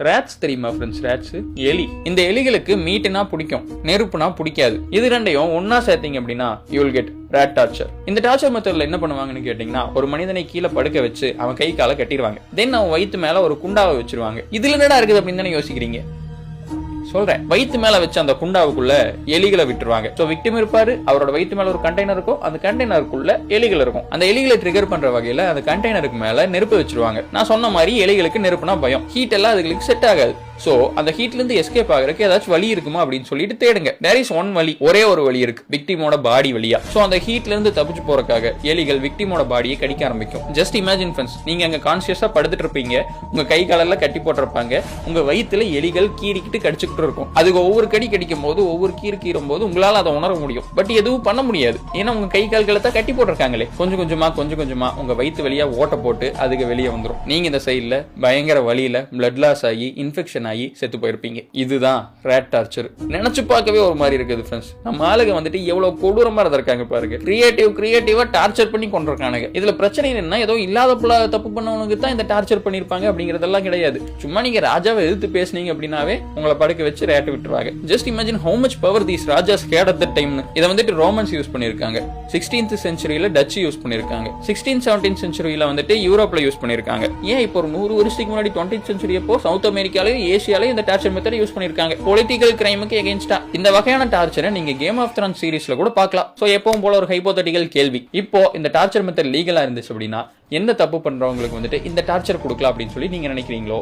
Rates தெரியுமா friends? Rates எலி. இந்த எலிகளுக்கு மீட்னா பிடிக்கும், நெருப்புனா பிடிக்காது. இது ரெண்டையும் ஒன்னா சேர்த்தீங்க அப்படின்னா you will get rate torture. இந்த டார்ச்சர் மெத்தட்ல என்ன பண்ணுவாங்கன்னு கேட்டீங்கன்னா, ஒரு மனிதனை கீழே படுக்க வச்சு அவன் கை காலை கட்டிடுவாங்க. தென் அவன் வயிற்று மேல ஒரு குண்டாவை வச்சிருவாங்க. இதுல என்னடா இருக்குது அப்படின்னு தானே யோசிக்கிறீங்க. சொல்றேன், வயிற்று மேல வச்சு அந்த குண்டாவுக்குள்ள எலிகளை விட்டுருவாங்க. சோ விக்டிம் இருப்பாரு, அவரோட வயிற்று மேல ஒரு கண்டெய்னர் இருக்கும், அந்த கண்டெய்னருக்குள்ள எலிகள் இருக்கும். அந்த எலிகளை ட்ரிகர் பண்ற வகையில அந்த கண்டெய்னருக்கு மேல நெருப்பு வச்சிருவாங்க. நான் சொன்ன மாதிரி எலிகளுக்கு நெருப்புனா பயம், ஹீட் எல்லாம் அதுகளுக்கு செட் ஆகாது. சோ அந்த ஹீட்ல இருந்து எஸ்கேப் ஆகிறதுக்கு ஏதாச்சும் வழி இருக்குமா அப்படின்னு சொல்லிட்டு தேடுங்க. தேர் இஸ் ஒன் வழி, ஒரே ஒரு வழி இருக்கு, விக்டிமோட பாடி வழியா. சோ அந்த ஹீட்ல இருந்து தப்பிச்சு போறதுக்காக எலிகள் விக்டிமோட பாடியை கடிக்க ஆரம்பிக்கும். ஜஸ்ட் இமேஜின் ஃப்ரெண்ட்ஸ், நீங்க அங்க கான்சியஸா படுத்துட்டு இருப்பீங்க, உங்க கை காலெல்லாம் கட்டி போட்டிருப்பாங்க, உங்க வயிற்றுல எலிகள் கீறிக்கிட்டு கடிச்சுக்கிட்டு இருக்கும். அதுக்கு ஒவ்வொரு கடி கடிக்கும் போது, ஒவ்வொரு கீறும் போது உங்களால அதை உணர முடியும். பட் எதுவும் பண்ண முடியாது, ஏன்னா உங்க கை கால்களை தான் கட்டி போட்டிருக்காங்களே. கொஞ்சம் கொஞ்சமா உங்க வயிற்று வழியா ஓட்ட போட்டு அதுக்கு வெளியே வந்துடும். நீங்க இந்த சைட்ல பயங்கர வலியில பிளட் லாஸ் ஆகி இன்ஃபெக்ஷன் ஆகி செத்து போயிருப்பீங்க. இதுதான் ரேட் டார்ச்சர். நினைச்சு பார்க்கவே ஒரு மாதிரி இருக்குது ஃப்ரெண்ட்ஸ். நம்ம ஆளுங்க வந்துட்டு எவ்வளவு கொடூரமா இருக்காங்க பாருங்க. கிரியேட்டிவா டார்ச்சர் பண்ணி கொண்டிருக்கானுங்க. இதுல பிரச்சனை என்ன, ஏதோ இல்லாத தப்பு பண்ணவனுக்கு தான் இந்த டார்ச்சர் பண்ணிருப்பாங்க அப்படிங்கறதெல்லாம் கிடையாது. சும்மா நீங்க ராஜாவை எதிர்த்து பேசுனீங்க அப்படின்னாவே உங்களை படுக்க வச்சு ரேட் விட்டுருவாங்க. Just imagine how much power these Rajas had at the time. இதை வந்துட்டு ரோமன்ஸ் யூஸ் பண்ணிருக்காங்க, 16th செஞ்சுரியில டச் யூஸ் பண்ணிருக்காங்க, 16th 17th செஞ்சுரியில வந்துட்டு யூரோப்ல யூஸ் பண்ணிருக்காங்க. ஏன் இப்போ ஒரு 100 வருஷத்துக்கு முன்னாடி 20th செஞ்சுரி அப்போ சவுத் அமெரிக்காலையும் ஏசியாலையும் இந்த டார்ச்சர் மெத்தட் யூஸ் பண்ணிருக்காங்க. பொலிட்டிக்கல் கிரைமுக்கு எகென்ஸ்டா இந்த வகையான டார்ச்சரை நீங்க கேம் ஆஃப் த்ரான்ஸ் சீரிஸ்ல கூட பார்க்கலாம். சோ எப்பவும் போல ஒரு ஹைபோதெட்டிக்கல் கேள்வி, இப்போ இந்த டார்ச்சர் மெத்தட் லீகலா இருந்துச்சு அப்படின்னா எந்த தப்பு பண்றவங்களுக்கு வந்துட்டு இந்த டார்ச்சர் கொடுக்கலாம் அப்படின்னு சொல்லி நீங்க நினைக்கிறீங்களோ?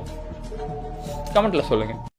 கமெண்ட்ல சொல்லுங்க.